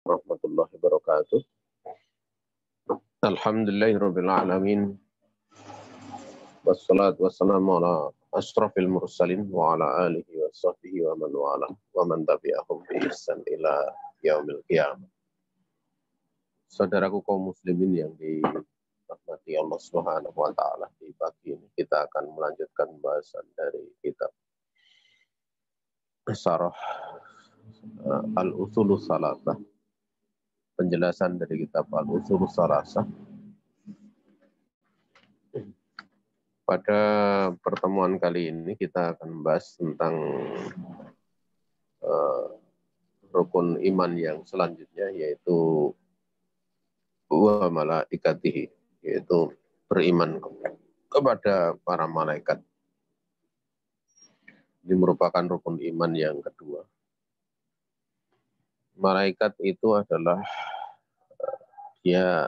warahmatullahi wabarakatuh. Alhamdulillahirabbil alamin. Wassalatu wassalamu ala asyrafil mursalin wa ala alihi wa sahbihi wa man wala wa man tabi'ahum bi ihsan ila yaumil qiyamah. Saudaraku kaum muslimin yang dirahmati Allah Subhanahu wa taala, di pagi ini kita akan melanjutkan pembahasan dari kitab Syarah Al-Ushulus Salasah. Penjelasan dari kitab Al-Ushulus Salasah. Pada pertemuan kali ini kita akan membahas tentang rukun iman yang selanjutnya, yaitu wa malaikatihi, yaitu beriman kepada para malaikat. Ini merupakan rukun iman yang kedua. Malaikat itu adalah dia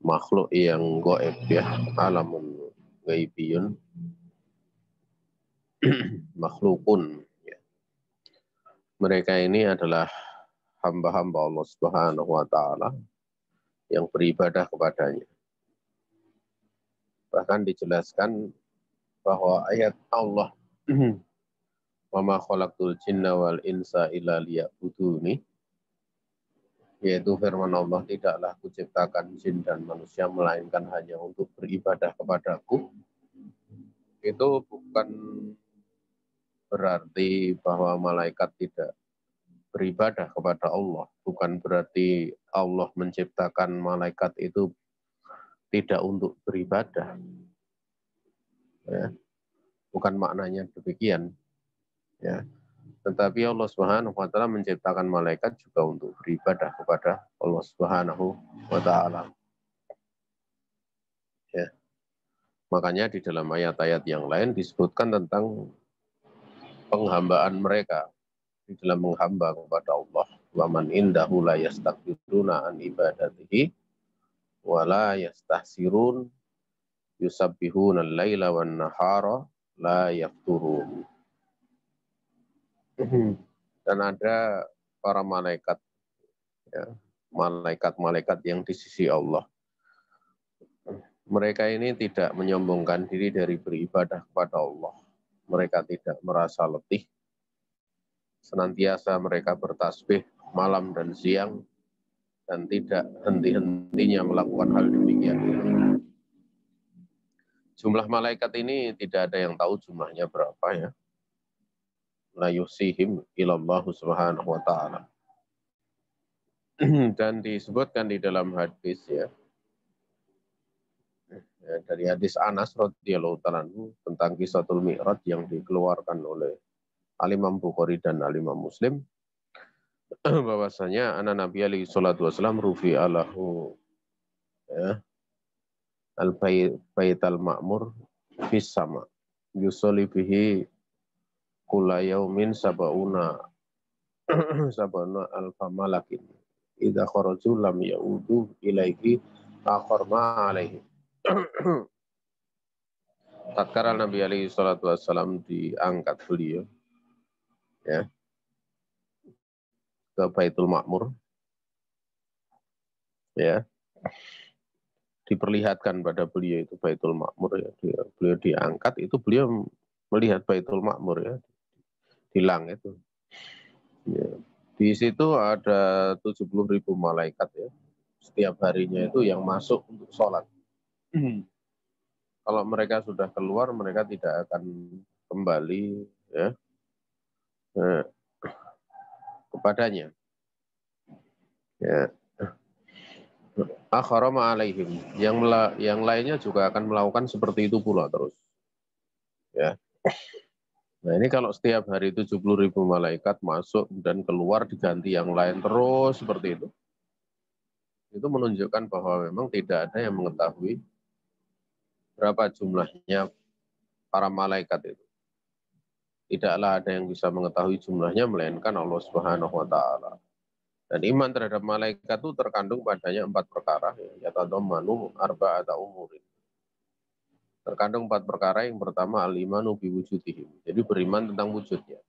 makhluk yang gaib, ya, alamun gaibiyun, makhlukun. Ya. Mereka ini adalah hamba-hamba Allah Subhanahu wa taala yang beribadah kepadanya. Bahkan dijelaskan bahwa ayat Allah wa ma khalaqtul jinna wal insa illa liya'buduni, yaitu firman Allah, tidaklah kuciptakan jin dan manusia melainkan hanya untuk beribadah kepadaku. Itu bukan berarti bahwa malaikat tidak beribadah kepada Allah, bukan berarti Allah menciptakan malaikat itu tidak untuk beribadah, ya. Bukan maknanya demikian, ya. Tetapi Allah Subhanahu wa taala menciptakan malaikat juga untuk beribadah kepada Allah Subhanahu wa taala. Ya. Makanya di dalam ayat-ayat yang lain disebutkan tentang penghambaan mereka di dalam menghamba kepada Allah. Wa man indahu la yastakbiruna an ibadatihi wa la yastahsirun yusabbihuna al-laila wan nahara la yafturun. Dan ada para malaikat, ya, malaikat-malaikat yang di sisi Allah. Mereka ini tidak menyombongkan diri dari beribadah kepada Allah. Mereka tidak merasa letih. Senantiasa mereka bertasbih malam dan siang dan tidak henti-hentinya melakukan hal demikian. Jumlah malaikat ini tidak ada yang tahu jumlahnya berapa, ya. La yusihim ilallahu subhanahu wa ta'ala. Dan disebutkan di dalam hadis, ya, dari hadis Anas radhiyallahu ta'ala tentang Qissatul Mi'raj yang dikeluarkan oleh Al-Imam Bukhari dan Al-Imam Muslim, bahwasanya anak Nabi alaihi salatu wasallam rufi alahu, ya, al-baital ma'mur fis sama yusolli bihi kulla yaumin sab'una alfa malakin idza kharaju lam yaudu ilaihi akhar ma alaihi. Tatkala Nabi alaihi salatu wasallam diangkat beliau, ya, ke Baitul Ma'mur, ya, diperlihatkan pada beliau itu Baitul Ma'mur, ya. Beliau diangkat itu beliau melihat Baitul Ma'mur, ya, di langit itu. Ya. Di situ ada 70.000 malaikat, ya. Setiap harinya itu yang masuk untuk sholat. Kalau mereka sudah keluar, mereka tidak akan kembali, ya, kepadanya. Ya. Akharama alaihim, yang lainnya juga akan melakukan seperti itu pula terus. Ya. Nah, ini kalau setiap hari 70.000 malaikat masuk dan keluar diganti yang lain terus seperti itu menunjukkan bahwa memang tidak ada yang mengetahui berapa jumlahnya para malaikat itu. Tidaklah ada yang bisa mengetahui jumlahnya melainkan Allah Subhanahu wa taala. Dan iman terhadap malaikat itu terkandung padanya 4 perkara, ya, yatadammanu arba'ata umurin. Terkandung 4 perkara. Yang pertama al-imanu biwujudihim. Jadi beriman tentang wujudnya.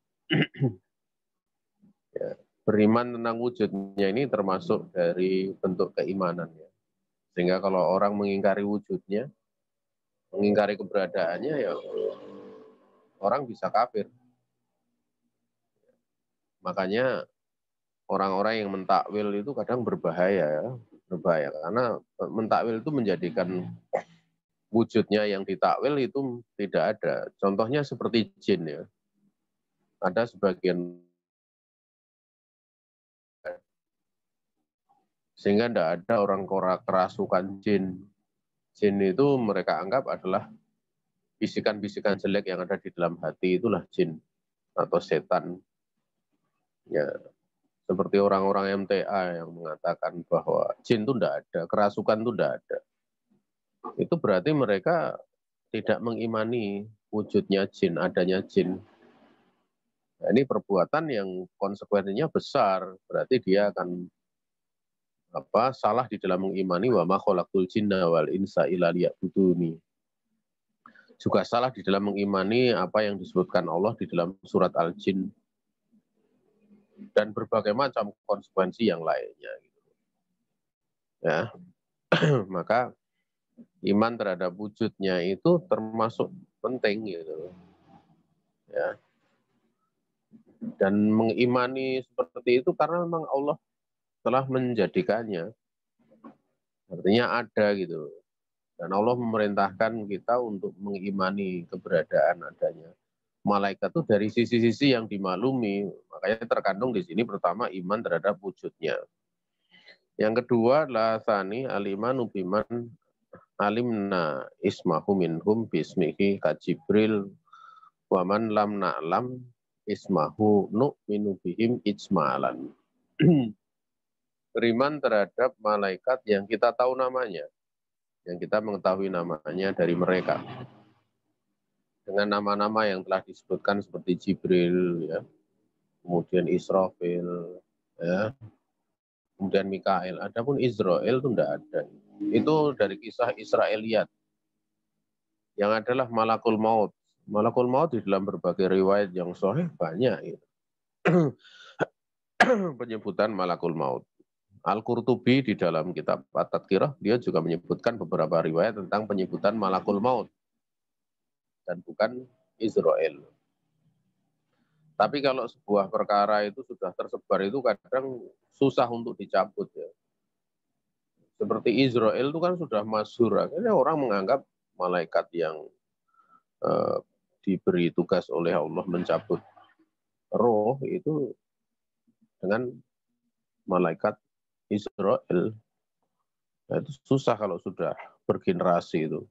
Ya, beriman tentang wujudnya ini termasuk dari bentuk keimanan ya. Sehingga kalau orang mengingkari wujudnya, mengingkari keberadaannya ya orang bisa kafir. Makanya orang-orang yang mentakwil itu kadang berbahaya ya. Berbahaya karena mentakwil itu menjadikan wujudnya yang ditakwil itu tidak ada. Contohnya seperti jin ya. Ada sebagian sehingga tidak ada orang kerasukan jin. Jin itu mereka anggap adalah bisikan-bisikan jelek yang ada di dalam hati, itulah jin atau setan. Ya, seperti orang-orang MTA yang mengatakan bahwa jin itu tidak ada, kerasukan itu tidak ada. Itu berarti mereka tidak mengimani wujudnya jin, adanya jin. Nah, ini perbuatan yang konsekuensinya besar, berarti dia akan salah di dalam mengimani wa ma khalaqtul jinna wal insa illa liya'buduni. Juga salah di dalam mengimani apa yang disebutkan Allah di dalam surat Al-Jin dan berbagai macam konsekuensi yang lainnya. Ya, maka iman terhadap wujudnya itu termasuk penting gitu. Ya. Dan mengimani seperti itu karena memang Allah telah menjadikannya. Artinya ada gitu. Dan Allah memerintahkan kita untuk mengimani keberadaan adanya malaikat itu dari sisi-sisi yang dimaklumi. Makanya terkandung di sini pertama iman terhadap wujudnya. Yang kedua adalah tsani al-imanu biman alimna ismahu minhum bismihi ka Jibril wa man lam na'lam ismahu nu'minu bihim ijmalan. Beriman terhadap malaikat yang kita tahu namanya, yang kita mengetahui namanya dari mereka. Dengan nama-nama yang telah disebutkan seperti Jibril, ya, kemudian Israfil, ya, kemudian Mikail. Adapun Israel itu tidak ada. Itu dari kisah Israeliat, yang adalah Malakul Maut. Malakul Maut di dalam berbagai riwayat yang sahih banyak gitu. Penyebutan Malakul Maut. Al-Qurtubi di dalam kitab At-Tadkirah, dia juga menyebutkan beberapa riwayat tentang penyebutan Malakul Maut. Dan bukan Israel. Tapi kalau sebuah perkara itu sudah tersebar itu kadang susah untuk dicabut ya. Seperti Israel itu kan sudah masyhur, akhirnya orang menganggap malaikat yang diberi tugas oleh Allah mencabut roh itu dengan malaikat Israel. Nah, itu susah kalau sudah bergenerasi itu.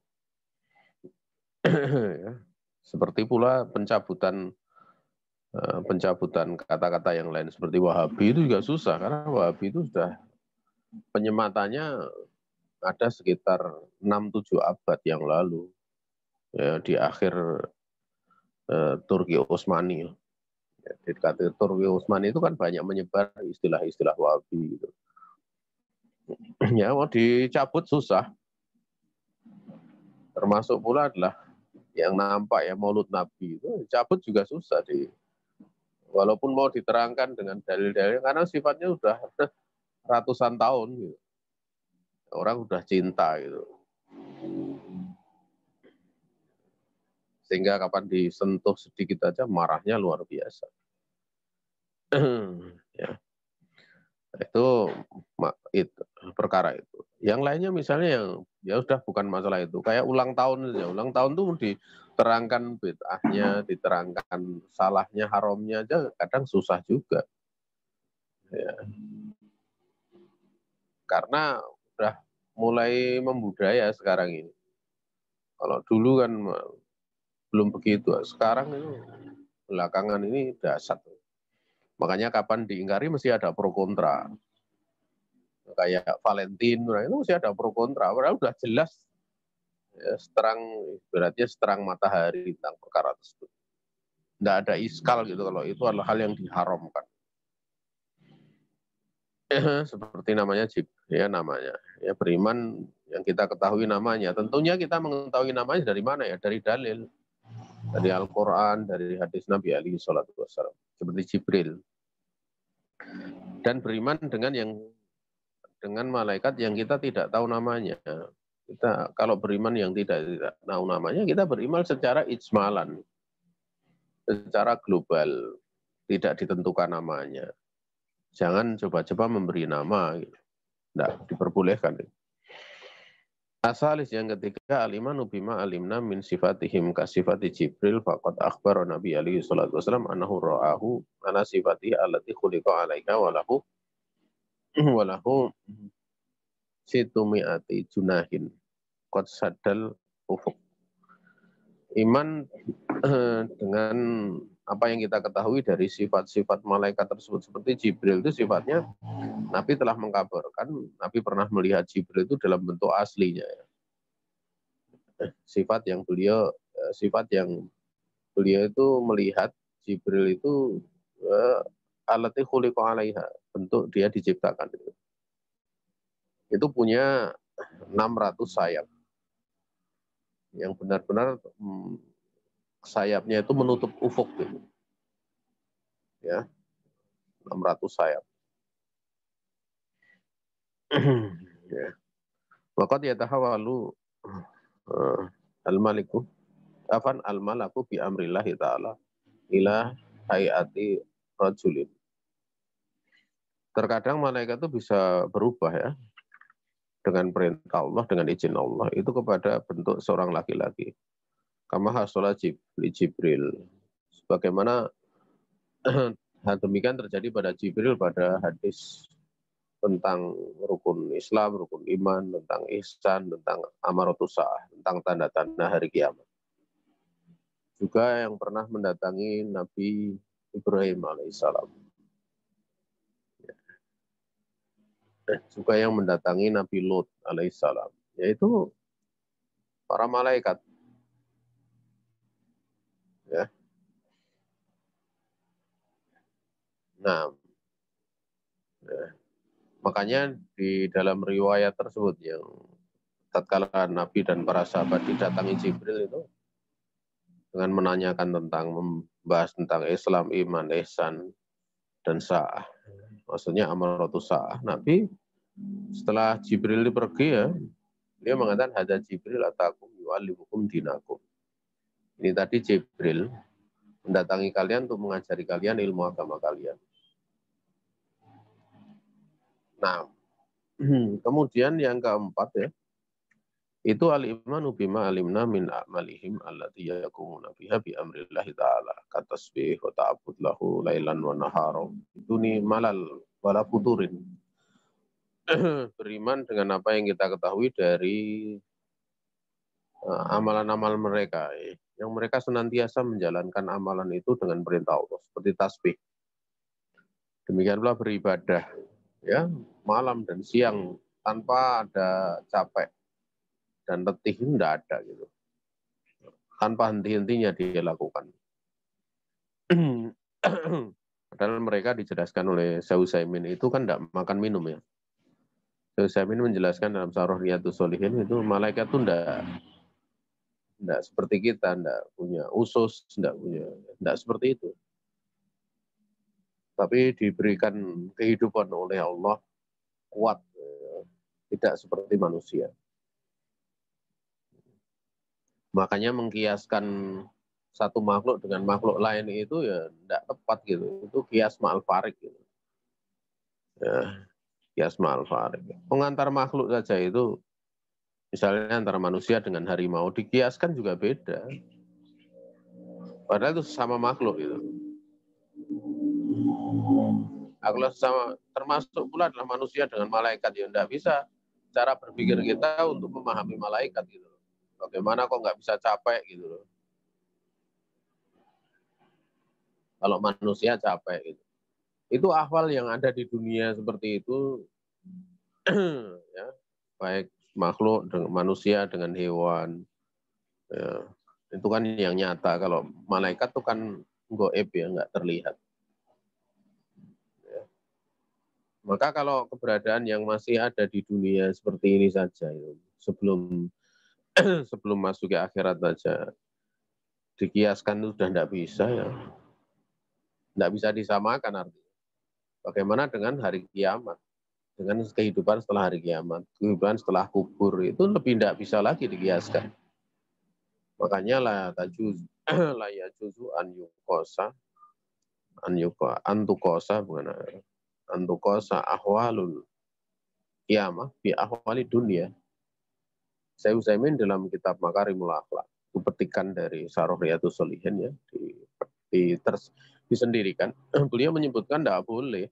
Seperti pula pencabutan kata-kata yang lain seperti Wahabi itu juga susah karena Wahabi itu sudah penyematannya ada sekitar 6-7 abad yang lalu ya, di akhir Turki Utsmani. Ya, di Turki Utsmani itu kan banyak menyebar istilah-istilah Wahabi gitu. Ya mau dicabut susah. Termasuk pula adalah yang nampak ya Maulud Nabi itu cabut juga susah walaupun mau diterangkan dengan dalil-dalil karena sifatnya sudah ratusan tahun gitu. Orang sudah cinta gitu. Sehingga kapan disentuh sedikit aja marahnya luar biasa. Ya. Itu perkara itu. Yang lainnya misalnya yang ya sudah bukan masalah itu. Kayak ulang tahun saja. Ulang tahun itu diterangkan bid'ahnya, diterangkan salahnya, haramnya aja kadang susah juga. Ya. Karena sudah mulai membudaya sekarang ini. Kalau dulu kan belum begitu. Sekarang ini belakangan ini dahsyat. Makanya kapan diingkari mesti ada pro kontra. Kayak Valentine, itu mesti ada pro kontra. Padahal sudah jelas ya, berarti seterang matahari tentang perkara tersebut. Tidak ada iskal gitu kalau itu adalah hal yang diharamkan. Seperti namanya ya namanya ya beriman yang kita ketahui namanya. Tentunya kita mengetahui namanya dari mana ya? Dari dalil, dari Al-Quran, dari hadis Nabi alaihi salatu wassalam. Seperti Jibril. Dan beriman dengan malaikat yang kita tidak tahu namanya. Kita kalau beriman yang tidak tahu namanya, kita beriman secara ijmalan, secara global, tidak ditentukan namanya. Jangan coba-coba memberi nama, tidak diperbolehkan. Asalis yang ketiga, al-imanu bima alimna min sifatihim ka sifati Jibril faqad akhbara Nabi alaihi salatu wasallam annahu ra'ahu ana sifatihi allati khuliqa 'alaika wa lahu situmi'ati junahin qad saddal ufuk. Iman dengan apa yang kita ketahui dari sifat-sifat malaikat tersebut, seperti Jibril itu sifatnya, Nabi telah mengkabarkan, Nabi pernah melihat Jibril itu dalam bentuk aslinya. Sifat yang beliau itu melihat Jibril itu alati khuliqa 'alaiha, bentuk dia diciptakan itu punya 600 sayap yang benar-benar sayapnya itu menutup ufuk gitu. Ya, 600 sayap. Ya. Waqad yatahawalu al-maliku al-malaku bi amrillahi ta'ala ila hayati rajulin. Terkadang malaikat itu bisa berubah ya, dengan perintah Allah, dengan izin Allah, itu kepada bentuk seorang laki-laki. Kama hasala Jibril. Sebagaimana demikian terjadi pada Jibril pada hadis tentang rukun Islam, rukun iman, tentang ihsan, tentang amaratus sa'ah, tentang tanda-tanda hari kiamat. Juga yang pernah mendatangi Nabi Ibrahim alaihissalam. Juga yang mendatangi Nabi Lut alaihissalam, yaitu para malaikat. Ya. Nah, ya. Makanya di dalam riwayat tersebut yang tatkala Nabi dan para sahabat didatangi Jibril itu dengan menanyakan tentang, membahas tentang Islam, iman, ihsan, dan sa'ah. Maksudnya amaratus sa'ah. Nabi setelah Jibril pergi ya, dia mengatakan hadza Jibril atakum yu'allimukum dinakum. Ini tadi Jibril mendatangi kalian untuk mengajari kalian ilmu agama kalian. Nah, kemudian yang keempat ya, itu al-imanu bima alimna min a'malihim allati yakumuna biha bi amrillahi ta'ala katasbih wa ta'abud lahu lailan wa nahara duni malal wala futurin. Beriman dengan apa yang kita ketahui dari amalan-amal mereka, yang mereka senantiasa menjalankan amalan itu dengan perintah Allah, seperti tasbih. Demikian pula beribadah, ya, malam dan siang tanpa ada capek dan letih, tidak ada gitu. Tanpa henti-hentinya dia lakukan. Padahal mereka dijelaskan oleh Syekh Utsaimin itu kan tidak makan minum ya. Syekh Utsaimin menjelaskan dalam Syarah Riyadhus Shalihin itu malaikat itu tidak seperti kita, tidak punya usus, tidak seperti itu. Tapi diberikan kehidupan oleh Allah kuat, tidak seperti manusia. Makanya mengkiaskan satu makhluk dengan makhluk lain itu ya tidak tepat gitu. Itu kias ma'al farik gitu. Ya, kias ma'al farik. Pengantar makhluk saja itu, misalnya antara manusia dengan harimau, dikiaskan juga beda. Padahal itu sama makhluk itu. Nah, kalau sama, termasuk pula adalah manusia dengan malaikat, ya tidak bisa cara berpikir kita untuk memahami malaikat gitu. Bagaimana kok nggak bisa capek gitu loh. Kalau manusia capek gitu. Itu ahwal yang ada di dunia seperti itu, ya, baik makhluk dengan manusia dengan hewan, ya, itu kan yang nyata. Kalau malaikat itu kan goib ya, nggak terlihat. Ya. Maka kalau keberadaan yang masih ada di dunia seperti ini saja, ya, sebelum masuk ke akhirat saja, dikiaskan itu sudah tidak bisa ya, tidak bisa disamakan artinya. Bagaimana dengan hari kiamat? Dengan kehidupan setelah hari kiamat, kehidupan setelah kubur itu lebih tidak bisa lagi dikiaskan. Makanya la yajuzu antukosa ahwalul kiamah bi ahwali dunia. Saya Utsaimin dalam kitab Makarimul Akhlak, itu petikan dari Syarah Riyadhus Shalihin ya, disendirikan. Beliau menyebutkan tidak boleh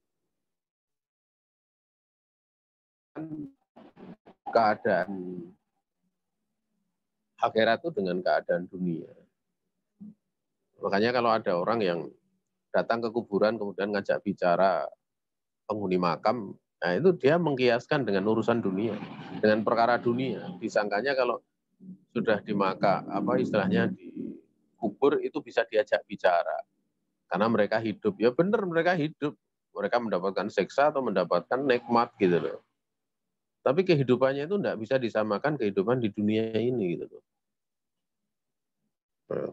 keadaan akhirat itu dengan keadaan dunia. Makanya kalau ada orang yang datang ke kuburan kemudian ngajak bicara penghuni makam, nah itu dia mengkiaskan dengan urusan dunia, dengan perkara dunia. Disangkanya kalau sudah di makam, apa istilahnya di kubur itu bisa diajak bicara. Karena mereka hidup, ya benar mereka hidup. Mereka mendapatkan siksa atau mendapatkan nikmat gitu loh. Tapi kehidupannya itu tidak bisa disamakan kehidupan di dunia ini gitu loh.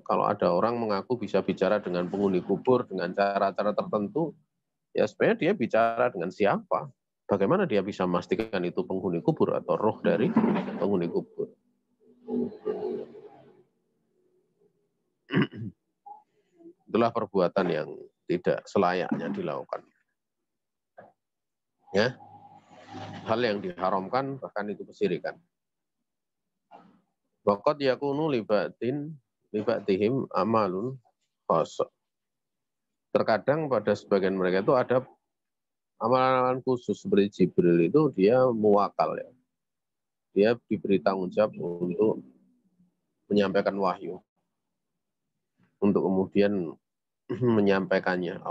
Kalau ada orang mengaku bisa bicara dengan penghuni kubur dengan cara-cara tertentu, ya sebenarnya dia bicara dengan siapa? Bagaimana dia bisa memastikan itu penghuni kubur atau roh dari penghuni kubur? Itulah perbuatan yang tidak selayaknya dilakukan. Ya, hal yang diharamkan bahkan itu kesyirikan. Waqad yakunu libatihim amalun khas. Terkadang pada sebagian mereka itu ada amalan khusus seperti Jibril itu dia muwakal ya. Dia diberi tanggung jawab untuk menyampaikan wahyu. Untuk kemudian menyampaikannya.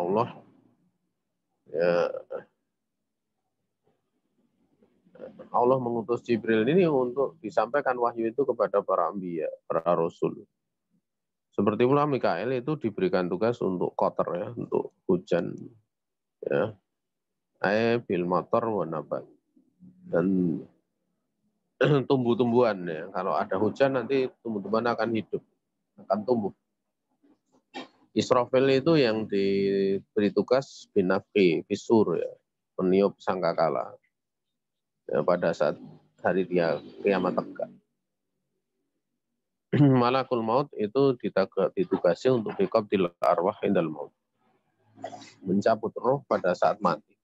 Allah mengutus Jibril ini untuk disampaikan wahyu itu kepada para anbiya, para rasul. Seperti pula Mikael itu diberikan tugas untuk kotor ya, untuk hujan ya. Bil matar wa nabat. Dan tumbuh-tumbuhan ya. Kalau ada hujan nanti tumbuh-tumbuhan akan hidup, akan tumbuh. Israfil itu yang diberi tugas binafki, fisur ya, meniup sangkakala ya, pada saat hari dia kiamat tegak. Malakul maut itu ditugasi untuk biqabdil arwah indal maut. Mencabut roh pada saat mati.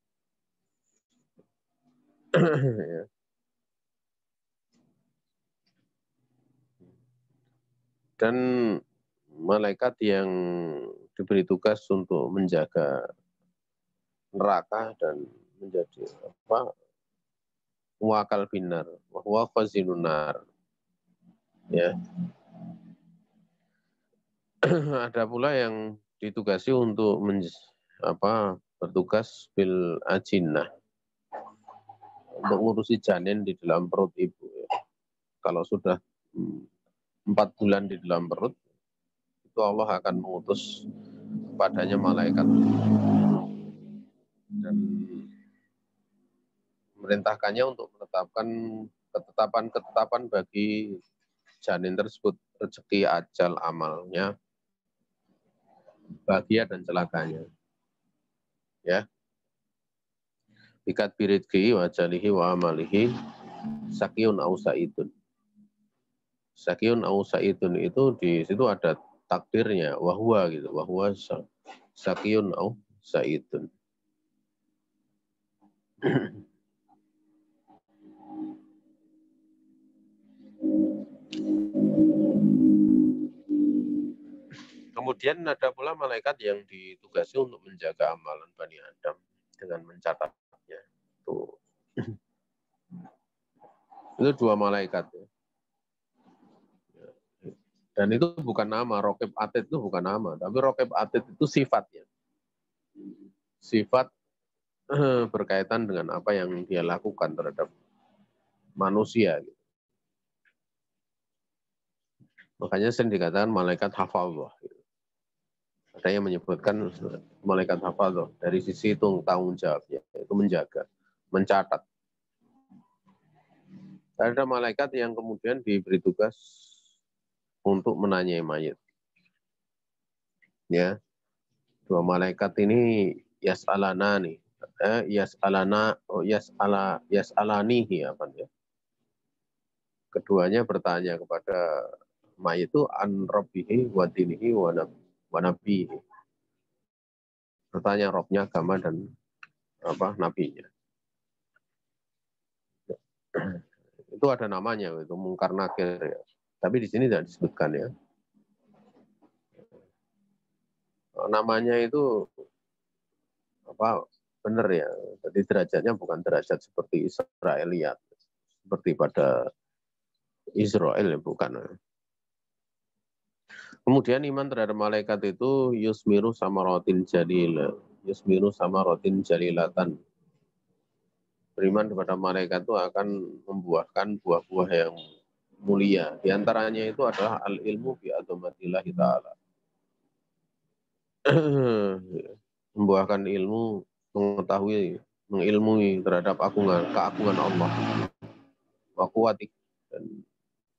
Dan malaikat yang diberi tugas untuk menjaga neraka dan menjadi muakal binar, wa khazinunar. Ya. Ada pula yang ditugasi untuk bertugas bil ajinnah, untuk ngurusi janin di dalam perut ibu. Ya. Kalau sudah 4 bulan di dalam perut, itu Allah akan mengutus padanya malaikat dan memerintahkannya untuk menetapkan ketetapan bagi janin tersebut, rezeki, ajal, amalnya, bahagia dan celakanya. Ya. Bikat biridki wa ajalihi wa amalihi sakiyun au sa'idun. Sakiyun au sa'idun itu di situ ada takdirnya, wahwa gitu, wahwa sakiyun au sa'idun. Kemudian ada pula malaikat yang ditugasi untuk menjaga amalan Bani Adam dengan mencatatnya. Itu 2 malaikat. Ya. Dan itu bukan nama, Raqib Atid itu bukan nama, tapi Raqib Atid itu sifatnya. Sifat berkaitan dengan apa yang dia lakukan terhadap manusia. Gitu. Makanya sering dikatakan malaikat hafallah. Gitu. Ada yang menyebutkan malaikat hafallah dari sisi itu tanggung jawabnya, itu menjaga, mencatat. Ada malaikat yang kemudian diberi tugas untuk menanyai mayat. Ya, 2 malaikat ini yas'alana nih, yas'alanihi apa ya? Keduanya bertanya kepada mayit itu an rabbihi wa dinihi wa nabihi. Bertanya Robnya, agama dan nabinya. Itu ada namanya, itu mungkar nakir ya. Tapi di sini tidak disebutkan ya. Namanya itu benar ya. Jadi derajatnya bukan derajat seperti Israeliat, seperti pada Israel ya, bukan. Kemudian iman terhadap malaikat itu yusmiru sama rotin jalil, yusmiru sama rotin jalilatan. Beriman kepada malaikat itu akan membuahkan buah-buah yang mulia. Di antaranya itu adalah al-ilmu bi azamatillahi ta'ala. Membuahkan ilmu, mengetahui, mengilmui terhadap keagungan Allah. Wa kuwati, dan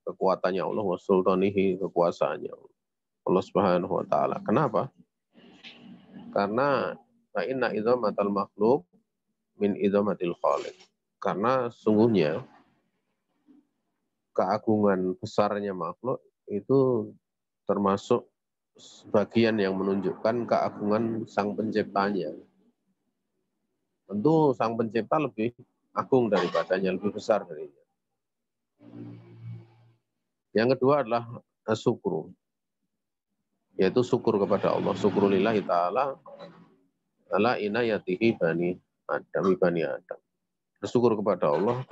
kekuatannya Allah, wa sultanihi, kekuasaannya Allah Subhanahu wa taala. Kenapa? Karena fa inna idzamatal makhluk min idzamatil khaliq. Karena sungguhnya keagungan besarnya makhluk itu termasuk sebagian yang menunjukkan keagungan sang penciptanya. Tentu sang pencipta lebih agung daripadanya, lebih besar darinya. Yang kedua adalah syukur, yaitu syukur kepada Allah. Syukurulillahi ta'ala ala inayatihi bani Adam. Bersyukur kepada Allah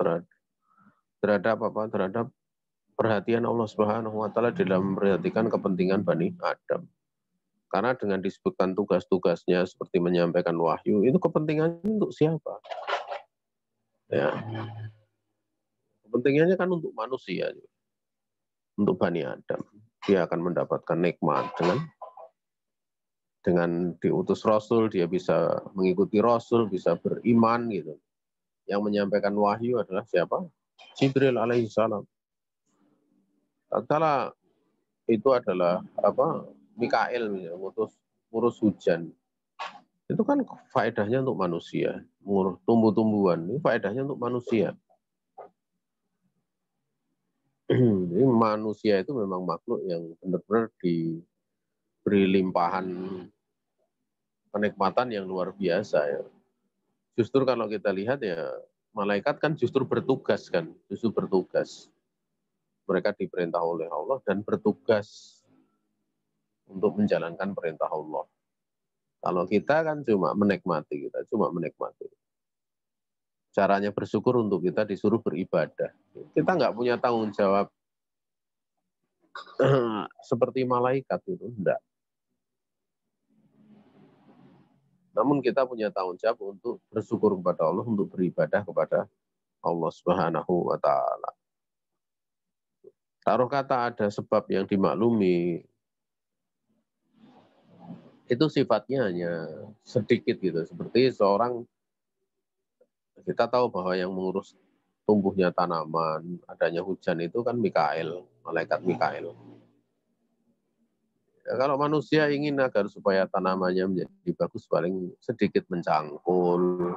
terhadap perhatian Allah Subhanahu wa taala dalam memperhatikan kepentingan Bani Adam. Karena dengan disebutkan tugas-tugasnya seperti menyampaikan wahyu, itu kepentingannya untuk siapa? Ya. Kepentingannya kan untuk manusia, untuk Bani Adam. Dia akan mendapatkan nikmat dengan diutus Rasul, dia bisa mengikuti Rasul, bisa beriman gitu. Yang menyampaikan wahyu adalah siapa? Jibril alaihissalam. Tatkala itu adalah Mikail ngurus hujan. Itu kan faedahnya untuk manusia, ngurus tumbuh-tumbuhan, ini faedahnya untuk manusia. Jadi manusia itu memang makhluk yang benar-benar diberi limpahan kenikmatan yang luar biasa ya. Justru kalau kita lihat ya, malaikat kan justru bertugas. Mereka diperintah oleh Allah dan bertugas untuk menjalankan perintah Allah. Kalau kita kan cuma menikmati. Caranya bersyukur untuk kita disuruh beribadah. Kita nggak punya tanggung jawab seperti malaikat itu, enggak. Namun kita punya tanggung jawab untuk bersyukur kepada Allah, untuk beribadah kepada Allah Subhanahu wa taala. Taruh kata ada sebab yang dimaklumi, itu sifatnya hanya sedikit gitu. Seperti kita tahu bahwa yang mengurus tumbuhnya tanaman, adanya hujan itu kan Mikail, malaikat Mikail. Ya, kalau manusia ingin agar supaya tanamannya menjadi bagus, paling sedikit mencangkul,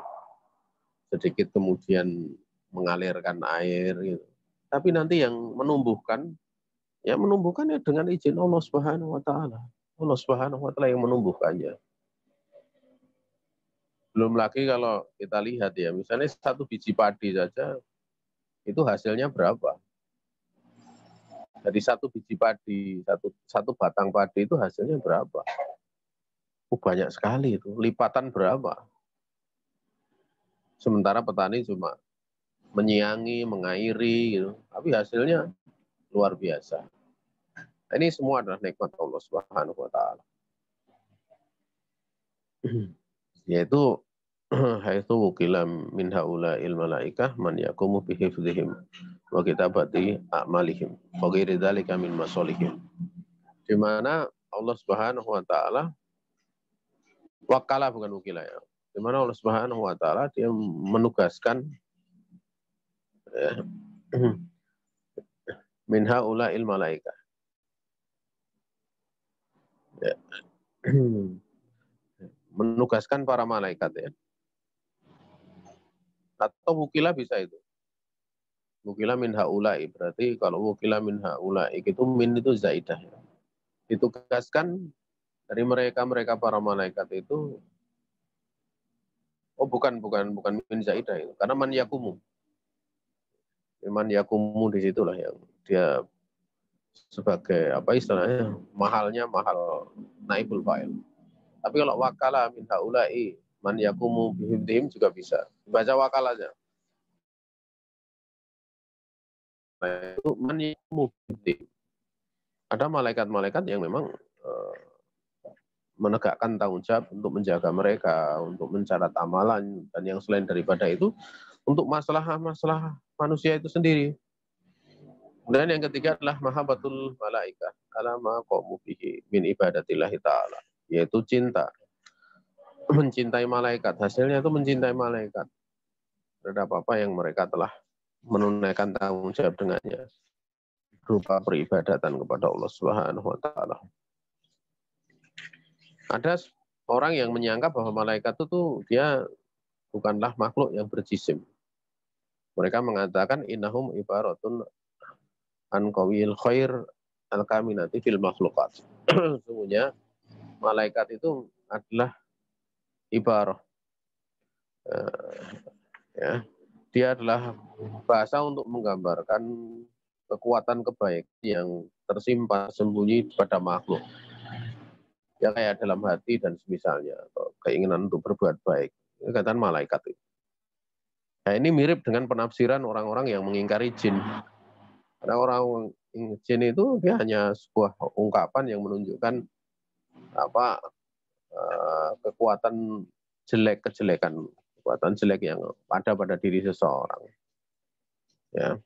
sedikit kemudian mengalirkan air gitu. Tapi nanti yang menumbuhkan ya dengan izin Allah Subhanahu wa taala. Allah Subhanahu wa taala yang menumbuhkannya. Belum lagi kalau kita lihat ya, misalnya satu biji padi saja itu hasilnya berapa? Dari satu biji padi, satu batang padi itu hasilnya berapa? Banyak sekali itu, lipatan berapa? Sementara petani cuma menyiangi, mengairi gitu, tapi hasilnya luar biasa. Ini semua adalah nikmat Allah Subhanahu wa taala. Yaitu haitsu wukila min haula'il malaikah man yaqumu bi hifdzihim wa kitabati a'malihim wa ghairi dzalika min masalihim. Di mana Allah Subhanahu wa taala wakala, bukan wukila ya. Di mana Allah Subhanahu wa taala dia menugaskan ya, min haula'il malaikah. Ya. Menugaskan para malaikat ya. Atau wukila bisa itu. Wukila min haula'i. Berarti kalau wukila min haula'i itu min itu zaidah. Ditugaskan dari mereka para malaikat itu. Oh bukan min zaidah itu. Karena man yakumu. Man yakumu di situlah yang dia sebagai apa istilahnya mahal naibul fa'il. Tapi kalau wakala min haula'i man yakumu bihimdihim juga bisa. Baca wakala aja. Nah, itu man yakumu bihimdihim. Ada malaikat-malaikat yang memang menegakkan tanggung jawab untuk menjaga mereka, untuk mencatat amalan, dan yang selain daripada itu, untuk masalah-masalah manusia itu sendiri. Dan yang ketiga adalah mahabbatul malaikat ala ma qamu bihi min ibadatillahi ta'ala, yaitu cinta. Mencintai malaikat, hasilnya itu mencintai malaikat terhadap apa yang mereka telah menunaikan tanggung jawab dengannya berupa peribadatan kepada Allah Subhanahu wa taala. Ada orang yang menyangka bahwa malaikat itu dia bukanlah makhluk yang berjisim. Mereka mengatakan innahum ibaratun an qawil khair al-kaminati fil makhluqat. Sesungguhnya malaikat itu adalah ibarah. Ya, dia adalah bahasa untuk menggambarkan kekuatan kebaikan yang tersimpan sembunyi pada makhluk. Ya kayak dalam hati dan semisalnya, atau keinginan untuk berbuat baik. Ini kata malaikat itu. Nah, ini mirip dengan penafsiran orang-orang yang mengingkari jin. Karena orang jin itu dia hanya sebuah ungkapan yang menunjukkan apa kekuatan kejelekan, kekuatan jelek yang ada pada diri seseorang. Ya.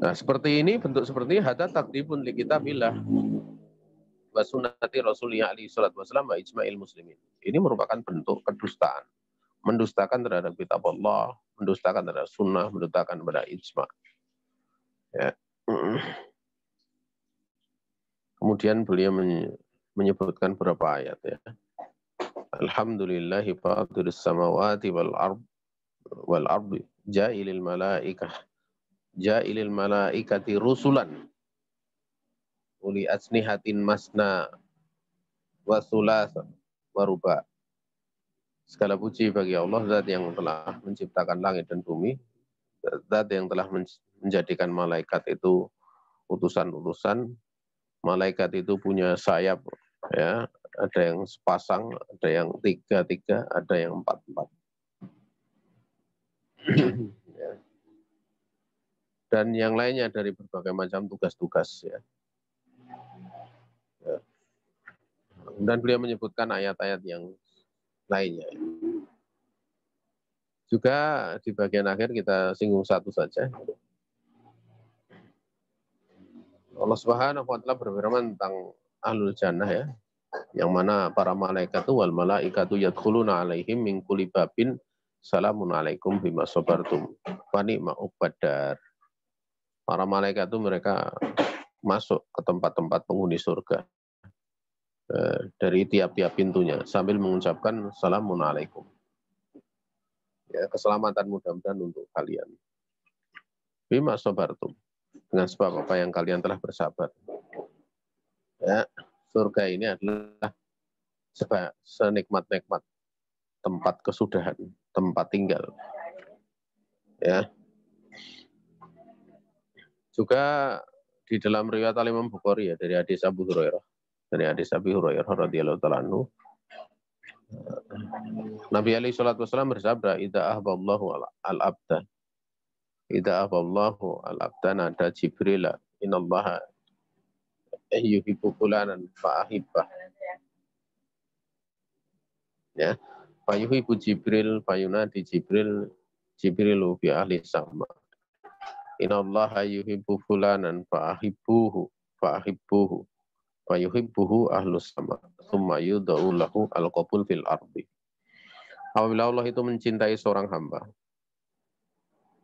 Nah, seperti ini, bentuk seperti ini hatta takdibun li kitabillah wa sunnati Rasulullah alaihi salatu wasallam wa ijma'il muslimin. Ini merupakan bentuk kedustaan. Mendustakan terhadap kitab Allah, mendustakan terhadap sunnah, mendustakan pada ijma'. Ya. Kemudian beliau menyebutkan beberapa ayat ya. Alhamdulillahi fatiris samawati wal ardi ja'ilil malaikati rusulan uli asnihatin masna wa thulatha wa ruba'. Segala puji bagi Allah, zat yang telah menciptakan langit dan bumi, zat yang telah menjadikan malaikat itu utusan-utusan. Malaikat itu punya sayap, ya, ada yang sepasang, ada yang tiga, ada yang empat. Dan yang lainnya dari berbagai macam tugas-tugas. Ya. Dan beliau menyebutkan ayat-ayat yang lainnya. Juga di bagian akhir kita singgung satu saja. Allah Subhanahu wa taala berfirman tentang ahlul jannah ya, yang mana para malaikat itu wal malaikatu yadkhuluna alaihim min kulli babin salamun alaikum bima sabartum wa ni'ma uqbadar. Para malaikat itu mereka masuk ke tempat-tempat penghuni surga dari tiap-tiap pintunya sambil mengucapkan salamun alaikum. Ya, keselamatan mudah-mudahan untuk kalian. Bima sabartum, dengan sebab apa yang kalian telah bersabar. Ya, surga ini adalah senikmat-nikmat tempat kesudahan, tempat tinggal. Ya. Juga di dalam riwayat Imam Bukhari ya dari hadis Abu Hurairah. Dari hadis Abu Hurairah radhiyallahu ta'ala anhu. Nabi alaihi salatu wasallam bersabda, "Idza ahballahu al-abda." Idza ahballahu al-abda nada Jibril, "Innallaha yuhibbu fulanan fa ahibbah." Ya. Fa yuhibbu Jibril fa yunadi Jibrilu bi ahli sama. Innallaha yuhibbu fulanan fa ahibbuhu fa yuhibbuhu ahlus sama. Tsumma yud'u lahu al-qabul fil ardi. Apabila Allah itu mencintai seorang hamba,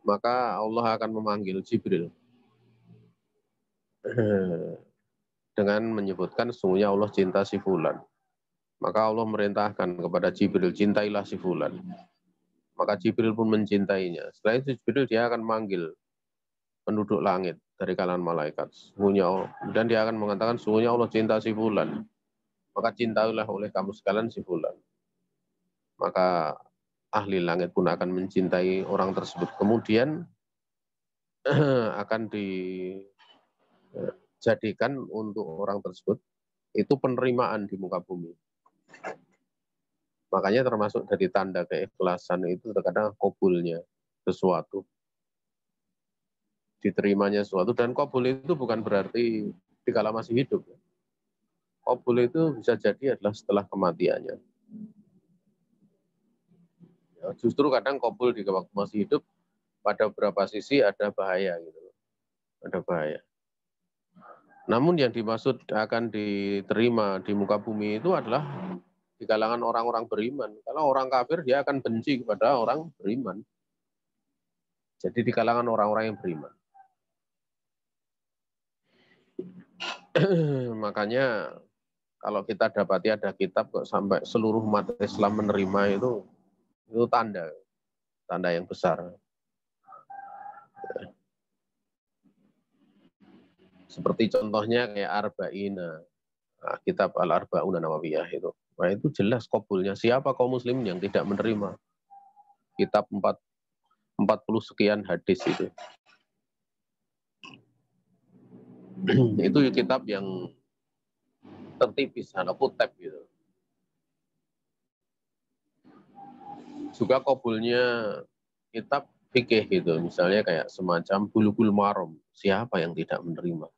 maka Allah akan memanggil Jibril dengan menyebutkan sesungguhnya Allah cinta si fulan. Maka Allah merintahkan kepada Jibril, cintailah si fulan. Maka Jibril pun mencintainya. Setelah itu Jibril dia akan manggil penduduk langit dari kalangan malaikat. Dan dia akan mengatakan, sungguhnya Allah cinta si fulan. Maka cintailah oleh kamu sekalian si fulan. Maka ahli langit pun akan mencintai orang tersebut. Kemudian akan dijadikan untuk orang tersebut itu penerimaan di muka bumi. Makanya termasuk dari tanda keikhlasan itu terkadang qabulnya sesuatu. Diterimanya sesuatu, dan qabul itu bukan berarti dikala masih hidup. Qabul itu bisa jadi adalah setelah kematiannya. Ya, justru kadang qabul di waktu masih hidup pada beberapa sisi ada bahaya gitu. Ada bahaya. Namun yang dimaksud akan diterima di muka bumi itu adalah di kalangan orang-orang beriman. Kalau orang kafir dia akan benci kepada orang beriman. Jadi di kalangan orang-orang yang beriman. Makanya kalau kita dapati ada kitab kok sampai seluruh umat Islam menerima itu tanda yang besar. Seperti contohnya kayak Arba'ina, kitab Al-Arba'una Nawawiyah itu. Nah itu jelas qabulnya. Siapa kaum muslim yang tidak menerima kitab 40 sekian hadis itu. Itu kitab yang tertipis, kutip gitu. Juga qabulnya kitab fikih gitu, misalnya kayak semacam Bulughul Maram. Siapa yang tidak menerima?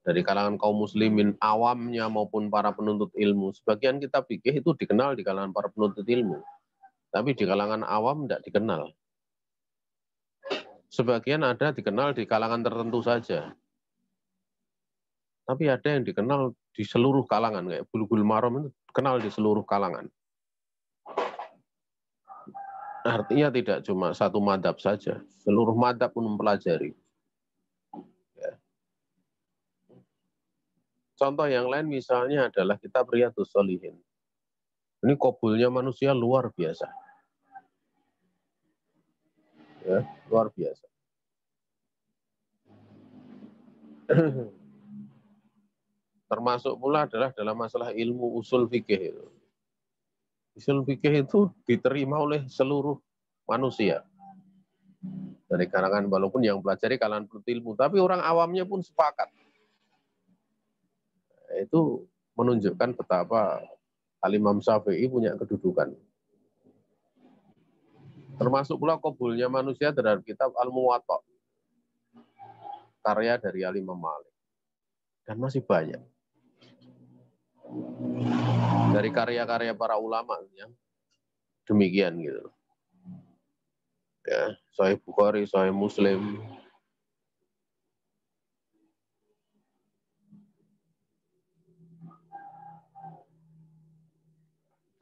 Dari kalangan kaum muslimin awamnya maupun para penuntut ilmu. Sebagian kitab fikih itu dikenal di kalangan para penuntut ilmu. Tapi di kalangan awam tidak dikenal. Sebagian ada dikenal di kalangan tertentu saja. Tapi ada yang dikenal di seluruh kalangan. Kayak Bulughul Maram itu dikenal di seluruh kalangan. Artinya tidak cuma satu madhab saja. Seluruh madhab pun mempelajari. Ya. Contoh yang lain misalnya adalah kitab Riyadhus Shalihin. Ini qabulnya manusia luar biasa. Ya, luar biasa. Termasuk pula adalah dalam masalah ilmu usul fikih itu. Usul fikih itu diterima oleh seluruh manusia. Dari kalangan walaupun yang pelajari kalangan penuntut ilmu, tapi orang awamnya pun sepakat. Itu menunjukkan betapa Al-Imam Syafi'i punya kedudukan. Termasuk pula qabulnya manusia terhadap kitab Al-Muwatta, karya dari Al-Imam Malik. Dan masih banyak. Dari karya-karya para ulama yang demikian gitu. Ya, Sahih Bukhari, Sahih Muslim.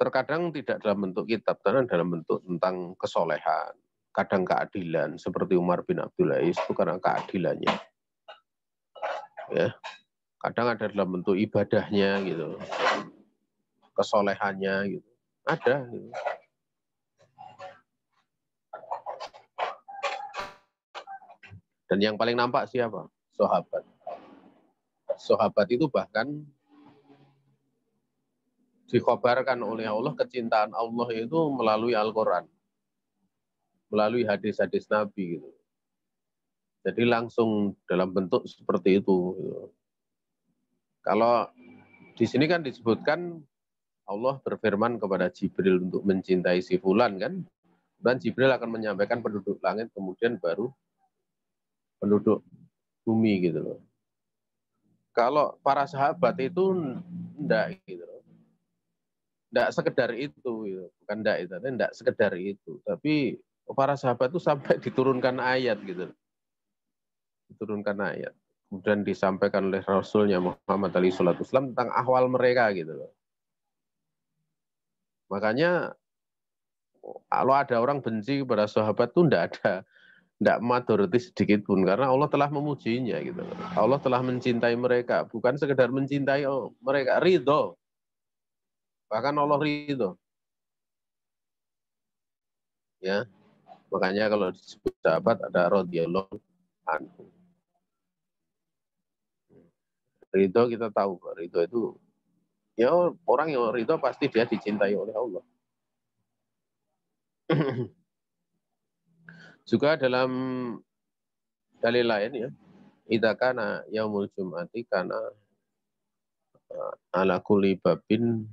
Terkadang tidak dalam bentuk kitab, tapi dalam bentuk tentang kesolehan, kadang keadilan, seperti Umar bin Abdul Aziz itu karena keadilannya. Ya, kadang ada dalam bentuk ibadahnya gitu, kesolehannya gitu, ada. Gitu. Dan yang paling nampak siapa? Sahabat. Sahabat itu bahkan dikhabarkan oleh Allah, kecintaan Allah itu melalui Al-Quran, melalui hadis-hadis Nabi gitu. Jadi langsung dalam bentuk seperti itu. Gitu. Kalau di sini kan disebutkan Allah berfirman kepada Jibril untuk mencintai si fulan kan, dan Jibril akan menyampaikan penduduk langit, kemudian baru penduduk bumi gitu loh. Kalau para sahabat itu enggak gitu loh. Enggak sekedar itu gitu. Bukan enggak itu, enggak sekedar itu. Tapi para sahabat itu sampai diturunkan ayat gitu. Diturunkan ayat. Kemudian disampaikan oleh Rasulnya Muhammad SAW tentang ahwal mereka gitu loh. Makanya kalau ada orang benci kepada sahabat itu enggak madoroti sedikit pun, karena Allah telah memujinya gitu. Allah telah mencintai mereka, bukan sekedar mencintai mereka, ridho. Bahkan Allah ridho. Ya, makanya kalau disebut sahabat ada radhiyallahu anhu. Ridho kita tahu, ridho itu ya orang yang ridho pasti dia dicintai oleh Allah. Juga dalam dalil lain ya, idza kana yaumul jum'ati kana ala kulli babin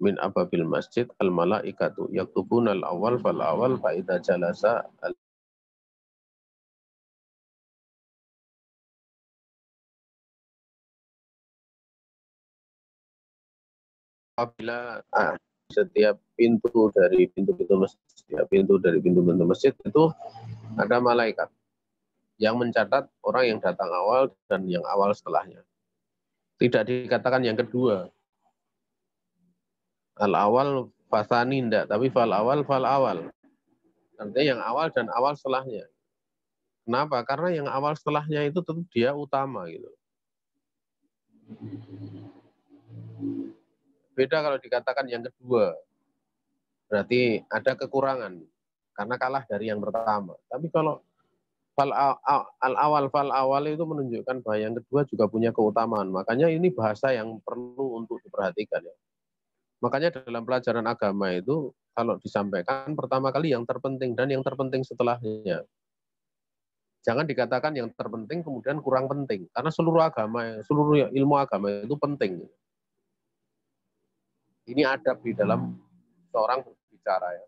min ababil masjid al malaikatu yaktubuna al awal fal awal fa idza jalasa al apabila setiap pintu dari pintu-pintu masjid, setiap pintu dari pintu-pintu masjid itu ada malaikat yang mencatat orang yang datang awal dan yang awal setelahnya. Tidak dikatakan yang kedua. Al awal fasani ndak, tapi fal awal fal awal. Artinya yang awal dan awal setelahnya. Kenapa? Karena yang awal setelahnya itu tentu dia utama gitu. Beda kalau dikatakan yang kedua. Berarti ada kekurangan karena kalah dari yang pertama. Tapi kalau al awal fal awal itu menunjukkan bahwa yang kedua juga punya keutamaan. Makanya ini bahasa yang perlu untuk diperhatikan ya. Makanya dalam pelajaran agama itu kalau disampaikan pertama kali yang terpenting dan yang terpenting setelahnya. Jangan dikatakan yang terpenting kemudian kurang penting. Karena seluruh agama, seluruh ilmu agama itu penting. Ini adab di dalam seorang berbicara ya.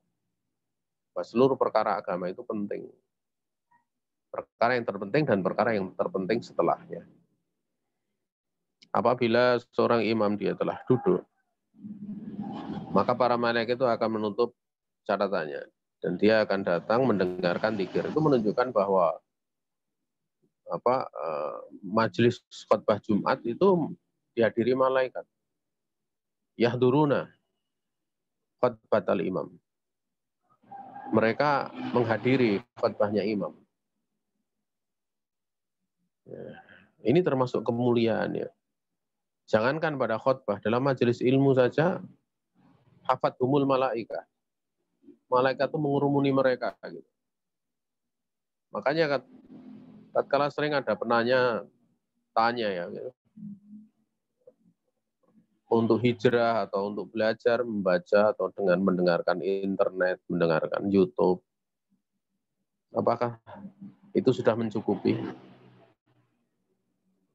Bahwa seluruh perkara agama itu penting. Perkara yang terpenting dan perkara yang terpenting setelahnya. Apabila seorang imam dia telah duduk, maka para malaikat itu akan menutup catatannya. Dan dia akan datang mendengarkan dzikir. Itu menunjukkan bahwa majelis khutbah Jumat itu dihadiri malaikat. Yahduruna khutbatal imam. Mereka menghadiri khutbahnya imam. Ya. Ini termasuk kemuliaan ya. Jangankan pada khutbah, dalam majelis ilmu saja hafadhumul malaika. Malaikat itu mengurumuni mereka gitu. Makanya tatkala sering ada penanya tanya ya gitu. Untuk hijrah atau untuk belajar membaca atau dengan mendengarkan internet, mendengarkan YouTube. Apakah itu sudah mencukupi?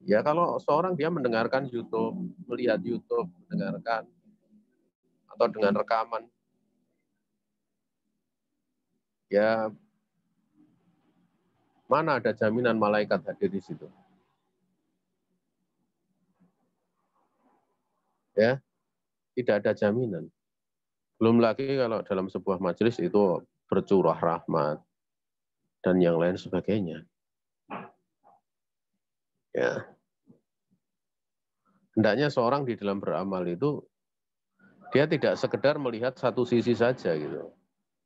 Ya kalau seorang dia mendengarkan YouTube, melihat YouTube, mendengarkan atau dengan rekaman, ya mana ada jaminan malaikat hadir di situ? Ya, tidak ada jaminan. Belum lagi kalau dalam sebuah majelis itu bercurah rahmat dan yang lain sebagainya. Ya. Hendaknya seorang di dalam beramal itu dia tidak sekedar melihat satu sisi saja gitu.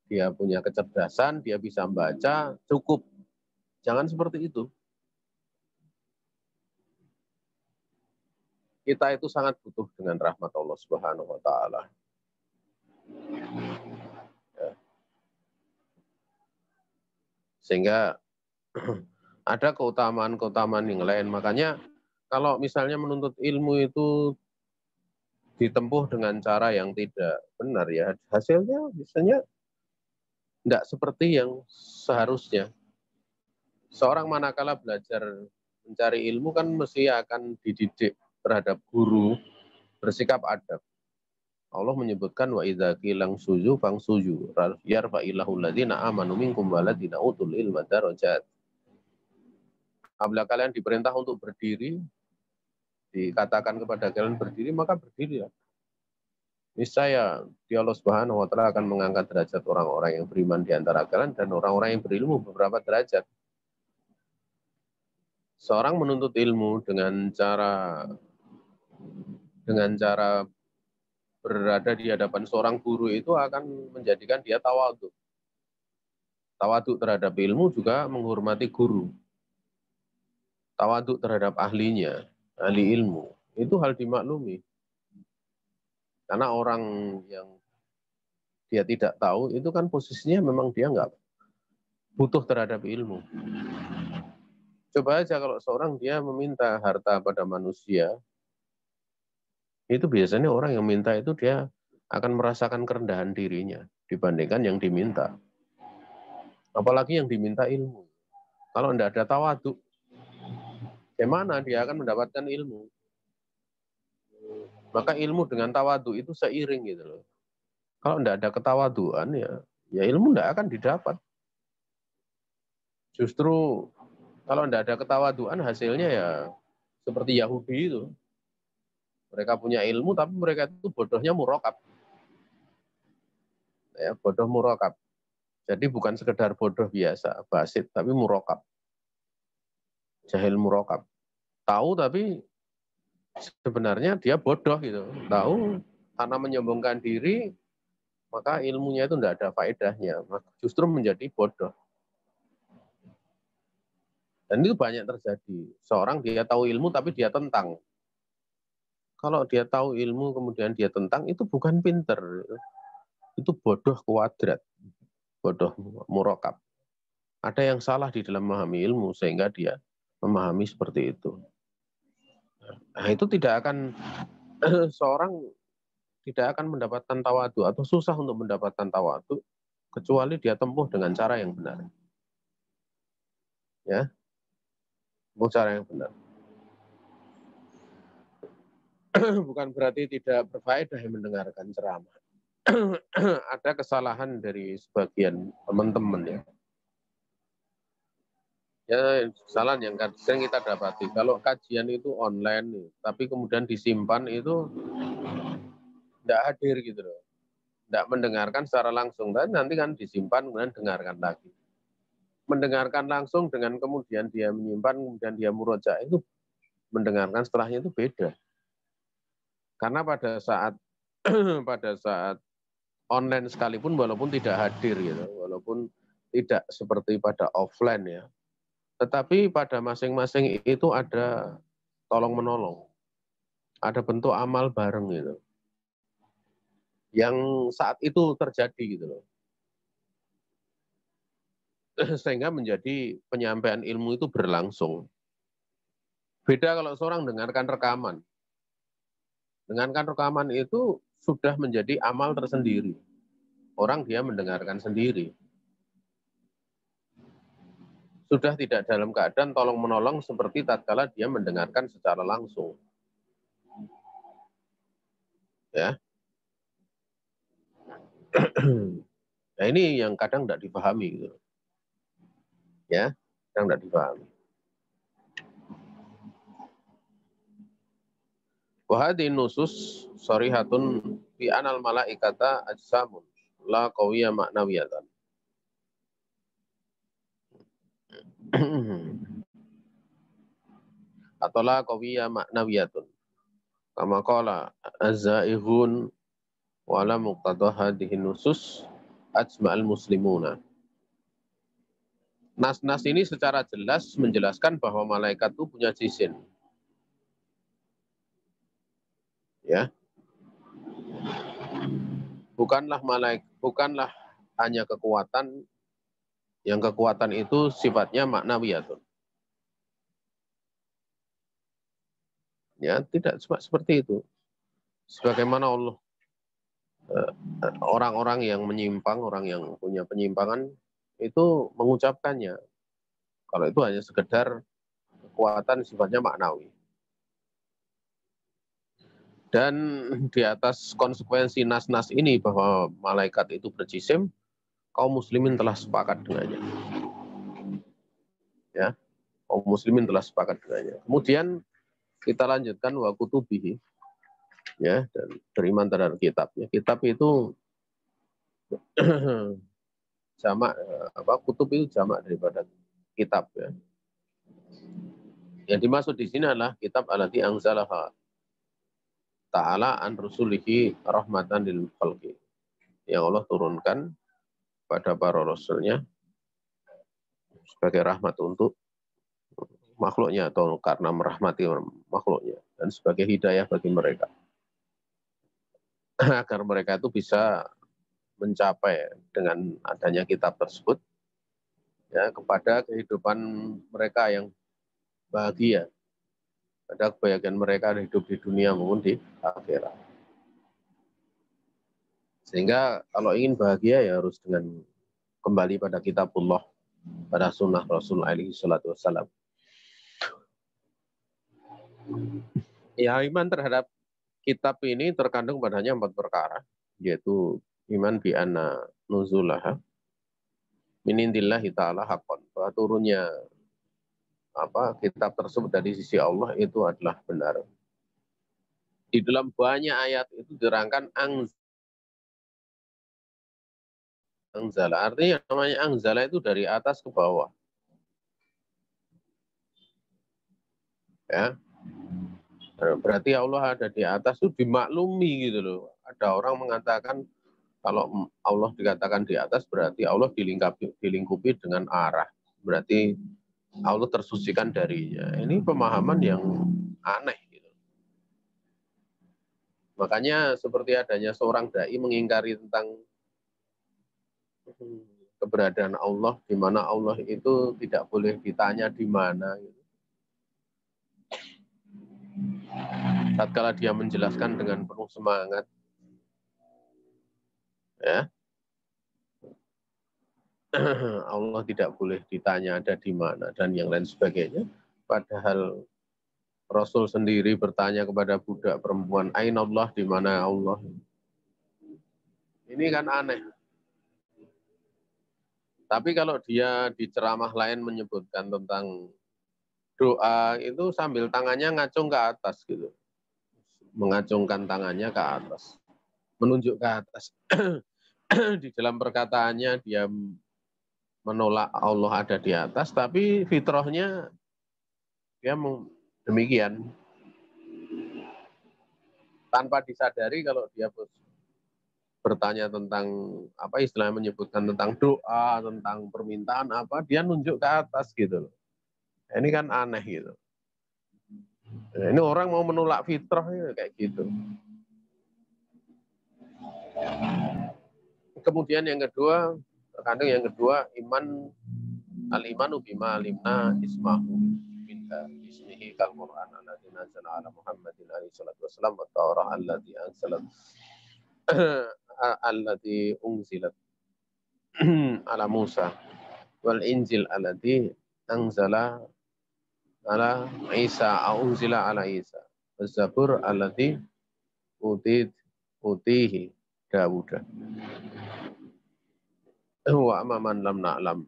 Dia punya kecerdasan, dia bisa membaca, cukup. Jangan seperti itu. Kita itu sangat butuh dengan rahmat Allah Subhanahu wa taala. Ya. Sehingga ada keutamaan-keutamaan yang lain. Makanya kalau misalnya menuntut ilmu itu ditempuh dengan cara yang tidak benar ya, hasilnya biasanya tidak seperti yang seharusnya. Seorang manakala belajar mencari ilmu kan mesti akan dididik terhadap guru, bersikap adab. Allah menyebutkan wa idza qilang suju fang suju yarfa'illahu alladziina aamanu minkum walladziina utul ilma darajat. Apabila kalian diperintah untuk berdiri, dikatakan kepada kalian berdiri, maka berdirilah. Niscaya di Allah Subhanahu wa taala akan mengangkat derajat orang-orang yang beriman di antara kalian dan orang-orang yang berilmu beberapa derajat. Seorang menuntut ilmu dengan cara berada di hadapan seorang guru itu akan menjadikan dia tawadhu. Tawadhu terhadap ilmu juga menghormati guru. Tawadhu terhadap ahlinya, ahli ilmu, itu hal dimaklumi. Karena orang yang dia tidak tahu, itu kan posisinya memang dia nggak butuh terhadap ilmu. Coba aja kalau seorang dia meminta harta pada manusia, itu biasanya orang yang minta itu dia akan merasakan kerendahan dirinya dibandingkan yang diminta. Apalagi yang diminta ilmu. Kalau tidak ada tawadu, gimana dia akan mendapatkan ilmu? Maka ilmu dengan tawadu itu seiring gitu loh. Kalau tidak ada ketawaduan ya ilmu tidak akan didapat. Justru kalau tidak ada ketawaduan hasilnya ya seperti Yahudi itu. Mereka punya ilmu tapi mereka itu bodohnya murokab. Ya, bodoh murokab. Jadi bukan sekedar bodoh biasa, basit, tapi murokab. Jahil murokab. Tahu tapi sebenarnya dia bodoh gitu. Tahu karena menyombongkan diri, maka ilmunya itu tidak ada faedahnya. Justru menjadi bodoh. Dan itu banyak terjadi. Seorang dia tahu ilmu tapi dia tentang. Kalau dia tahu ilmu kemudian dia tentang, itu bukan pinter. Itu bodoh kuadrat. Bodoh murokab. Ada yang salah di dalam memahami ilmu sehingga dia memahami seperti itu. Nah, itu tidak akan seorang tidak akan mendapatkan tawadu atau susah untuk mendapatkan tawadu kecuali dia tempuh dengan cara yang benar. Ya, tempuh cara yang benar. Bukan berarti tidak berfaedah mendengarkan ceramah. Ada kesalahan dari sebagian teman-teman ya. Ya, kesalahan yang sering kita dapati. Kalau kajian itu online, tapi kemudian disimpan itu tidak hadir gitu loh. Tidak mendengarkan secara langsung. Dan nanti kan disimpan, kemudian dengarkan lagi. Mendengarkan langsung dengan kemudian dia menyimpan, kemudian dia murojaah itu mendengarkan setelahnya itu beda. Karena pada saat online sekalipun walaupun tidak hadir gitu, walaupun tidak seperti pada offline ya, tetapi pada masing-masing itu ada tolong menolong, ada bentuk amal bareng gitu, yang saat itu terjadi gitu loh, sehingga menjadi penyampaian ilmu itu berlangsung. Beda kalau seorang dengarkan rekaman. Dengarkan rekaman itu sudah menjadi amal tersendiri. Orang dia mendengarkan sendiri. Sudah tidak dalam keadaan tolong menolong seperti tatkala dia mendengarkan secara langsung. Ya. Nah ini yang kadang tidak dipahami gitu. Ya, kadang tidak dipahami. Wahadi nusus sorihatun fi anal malaikata ajsamun la qawiyya ma'nawiyatan. Atau la qawiyya ma'nawiyatun. Kama qala az-zaihun wala muqtada hadhihi nusus ajma'al muslimuna. Nas-nas ini secara jelas menjelaskan bahwa malaikat itu punya jisim. Ya. Bukanlah hanya kekuatan, yang kekuatan itu sifatnya maknawiyatun. Ya, tidak seperti itu. Sebagaimana Allah, orang-orang yang menyimpang, orang yang punya penyimpangan itu mengucapkannya. Kalau itu hanya sekedar kekuatan sifatnya maknawi. Dan di atas konsekuensi nas-nas ini bahwa malaikat itu berjisim, kaum muslimin telah sepakat dengannya. Ya, kaum muslimin telah sepakat dengannya. Kemudian kita lanjutkan wa kutubihi, ya, dan beriman terhadap kitabnya. Kitab itu jamak, kutub itu jamak daripada kitab ya. Yang dimaksud di sini adalah kitab allati anzalaha ta'ala an rusulihi rahmatan lil khalqi. Yang Allah turunkan pada para rasulnya sebagai rahmat untuk makhluknya atau karena merahmati makhluknya dan sebagai hidayah bagi mereka. Agar mereka itu bisa mencapai dengan adanya kitab tersebut ya kepada kehidupan mereka yang bahagia, pada kebahagiaan mereka hidup di dunia maupun di akhirat. Sehingga kalau ingin bahagia ya harus dengan kembali pada kitabullah, pada sunnah Rasul alaihi salatu wassalam. Ya, iman terhadap kitab ini terkandung padanya 4 perkara, yaitu iman bi anna nuzulaha min indillahi ta'ala haqqan, bahwa turunnya kitab tersebut dari sisi Allah itu adalah benar. Di dalam banyak ayat itu diterangkan angzala, artinya namanya angzala itu dari atas ke bawah. Ya. Berarti Allah ada di atas itu dimaklumi gitu loh. Ada orang mengatakan kalau Allah dikatakan di atas berarti Allah dilingkupi dengan arah. Berarti Allah tersucikan darinya. Ini pemahaman yang aneh gitu. Makanya seperti adanya seorang dai mengingkari tentang keberadaan Allah, di mana Allah itu tidak boleh ditanya di mana gitu. Tatkala dia menjelaskan dengan penuh semangat, ya, Allah tidak boleh ditanya ada di mana dan yang lain sebagainya. Padahal Rasul sendiri bertanya kepada budak perempuan, Aina Allah, di mana Allah? Ini kan aneh. Tapi kalau dia di ceramah lain menyebutkan tentang doa itu sambil tangannya ngacung ke atas gitu. Mengacungkan tangannya ke atas. Menunjuk ke atas. Di dalam perkataannya dia menolak Allah ada di atas, tapi fitrahnya dia demikian. Tanpa disadari kalau dia bertanya tentang istilahnya menyebutkan tentang doa, tentang permintaan dia nunjuk ke atas gitu loh. Ini kan aneh gitu. Nah, ini orang mau menolak fitrah ya, kayak gitu. Kemudian yang kedua, terkandung yang kedua, iman al-imanu bima alimna ismahu minha ismihi kal Qur'an alladzi nazala ala Muhammadin alaihi salatu wasallam wa Taurah alladzi anzalat alladzi unzilat ala Musa wal Injil alladzi anzala ala Isa au unzila ala Isa waz Zabur alladzi utihi Dawuda wa amaman lam na'lam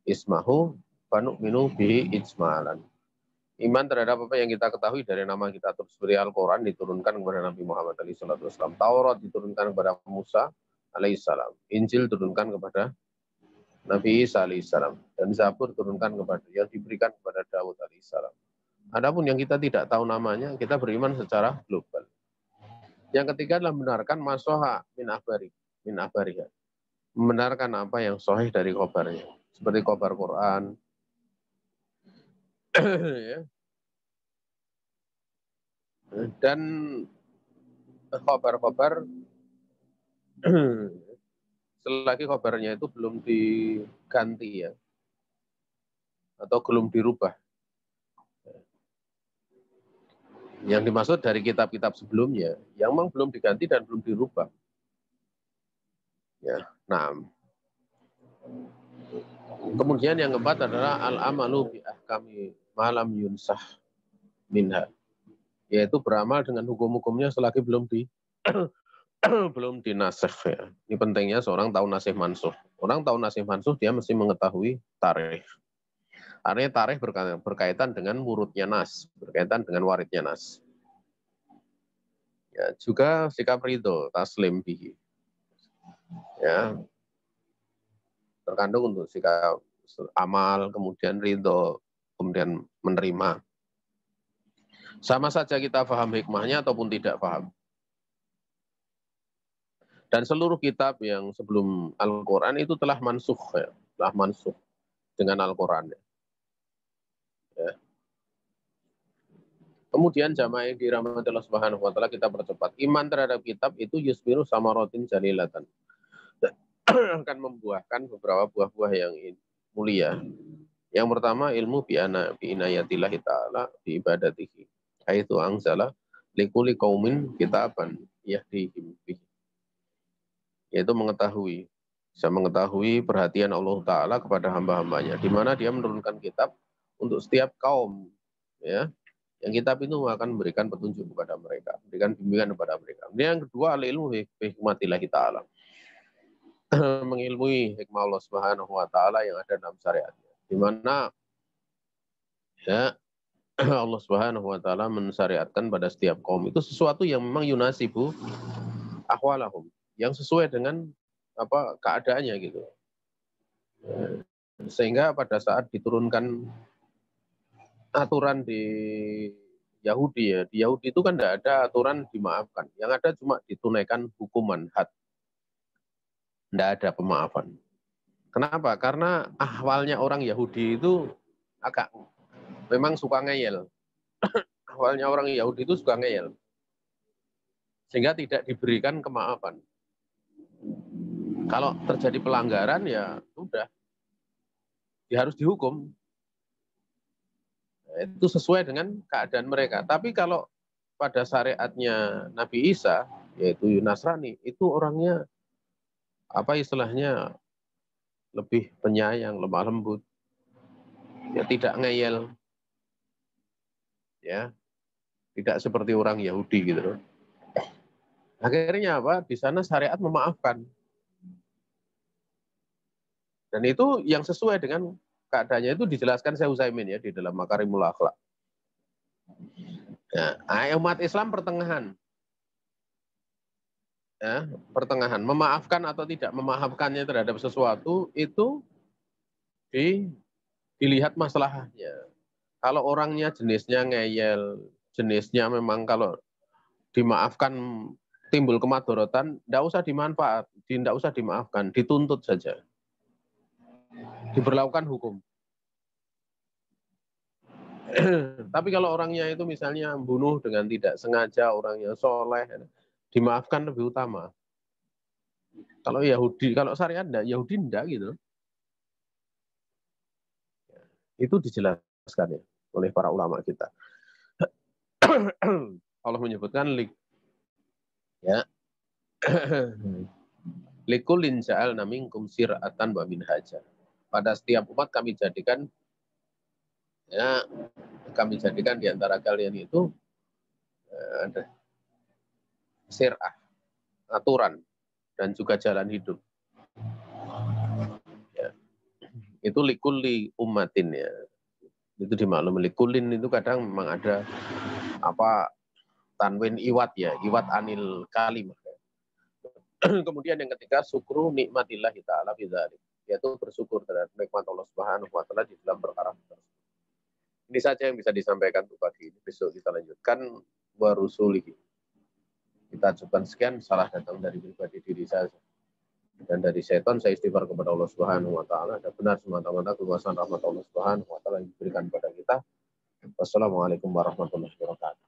ismahu fanu'minu bihi ijmalan. Iman terhadap apa yang kita ketahui dari nama kita seperti Al-Quran diturunkan kepada Nabi Muhammad SAW. Taurat diturunkan kepada Musa alaihissalam. Injil diturunkan kepada Nabi Isa alaihissalam. Dan Zabur diturunkan kepada yang diberikan kepada Daud alaihissalam. Adapun yang kita tidak tahu namanya, kita beriman secara global. Yang ketiga adalah membenarkan masoha min abariha. Membenarkan apa yang sahih dari khobarnya. Seperti khobar Quran. Ya. Dan khobar-khobar selagi khobarnya itu belum diganti ya, atau belum dirubah. Yang dimaksud dari kitab-kitab sebelumnya, yang memang belum diganti dan belum dirubah. Ya, nah. Kemudian yang keempat adalah al-amalu bi ahkami malam yunsah minha, yaitu beramal dengan hukum-hukumnya selagi belum belum dinasakh ya. Ini pentingnya seorang tahu nasih mansuh. Orang tahu nasih mansuh dia mesti mengetahui tarikh. Artinya tarikh berkaitan dengan murutnya nas, berkaitan dengan waridnya nas. Ya, juga sikap ridho, taslim bihi. Ya, terkandung untuk sikap amal, kemudian ridho, kemudian menerima. Sama saja kita paham hikmahnya ataupun tidak paham. Dan seluruh kitab yang sebelum Al-Quran itu telah mansuh, ya, telah mansuh dengan Al-Quran. Ya. Kemudian jamaah yang dirahmati Allah Subhanahu wa taala, kita percepat. Iman terhadap kitab itu yusmiru samaratin jalilatan. Akan membuahkan beberapa buah-buah yang mulia. Yang pertama ilmu bi inayatillah taala bi ibadatihi. Haitsu anzala likulli qaumin kitaban yahdihim bihi. Yaitu mengetahui, bisa mengetahui perhatian Allah Ta'ala kepada hamba-hambanya, di mana dia menurunkan kitab untuk setiap kaum, ya. Yang kitab itu akan memberikan petunjuk kepada mereka, memberikan bimbingan kepada mereka. Yang kedua, al-ilmu hikmatillahi ta'ala. Mengilmui hikmah Allah Subhanahu wa taala yang ada dalam syariatnya. Di mana ya Allah Subhanahu wa taala mensyariatkan pada setiap kaum itu sesuatu yang memang yunasibu ahwalahum, yang sesuai dengan apa keadaannya gitu. Sehingga pada saat diturunkan aturan di Yahudi ya, di Yahudi itu kan tidak ada aturan dimaafkan. Yang ada cuma ditunaikan hukuman had. Tidak ada pemaafan. Kenapa? Karena ahwalnya orang Yahudi itu agak memang suka ngeyel. Ahwalnya orang Yahudi itu suka ngeyel. Sehingga tidak diberikan kemaafan. Kalau terjadi pelanggaran ya sudah. Dia harus dihukum. Itu sesuai dengan keadaan mereka. Tapi kalau pada syariatnya Nabi Isa, yaitu Nasrani, itu orangnya apa istilahnya lebih penyayang, lemah lembut, ya tidak ngeyel, ya tidak seperti orang Yahudi gitu. Akhirnya apa? Di sana syariat memaafkan, dan itu yang sesuai dengan keadaannya itu dijelaskan Syekh Utsaimin ya di dalam Makarimul Akhlak. Nah, umat Islam pertengahan. Ya, pertengahan. Memaafkan atau tidak memaafkannya terhadap sesuatu itu dilihat masalahnya. Kalau orangnya jenisnya ngeyel, jenisnya memang kalau dimaafkan timbul kemadorotan, tidak usah dimanfaat, tidak usah dimaafkan, dituntut saja. Diberlakukan hukum. Tapi kalau orangnya itu misalnya membunuh dengan tidak sengaja, orangnya soleh, dimaafkan lebih utama. Kalau Yahudi, kalau syariat enggak, Yahudi enggak gitu. Itu dijelaskan ya oleh para ulama kita. Allah menyebutkan ya likulin ja'alna minkum sir'atan wa minhaja. Pada setiap umat kami jadikan ya di antara kalian itu ada sir'ah, aturan dan juga jalan hidup. Ya. Itu likulli ummatin ya. Itu dimaklumi likulin itu kadang memang ada apa tanwin iwat ya, iwat anil kalimah. Kemudian yang ketiga syukru nikmatillah ta'ala bidzalik, yaitu bersyukur terhadap nikmat Allah Subhanahu wa taala di dalam perkara tersebut. Ini saja yang bisa disampaikan untuk pagi ini. Besok kita lanjutkan warusulihi. Kita ucapkan sekian, salah datang dari pribadi diri saya dan dari setan. Saya istighfar kepada Allah Subhanahu wa taala. Dan benar semata-mata kekuasaan rahmat Allah Subhanahu wa taala yang diberikan kepada kita. Wassalamualaikum warahmatullahi wabarakatuh.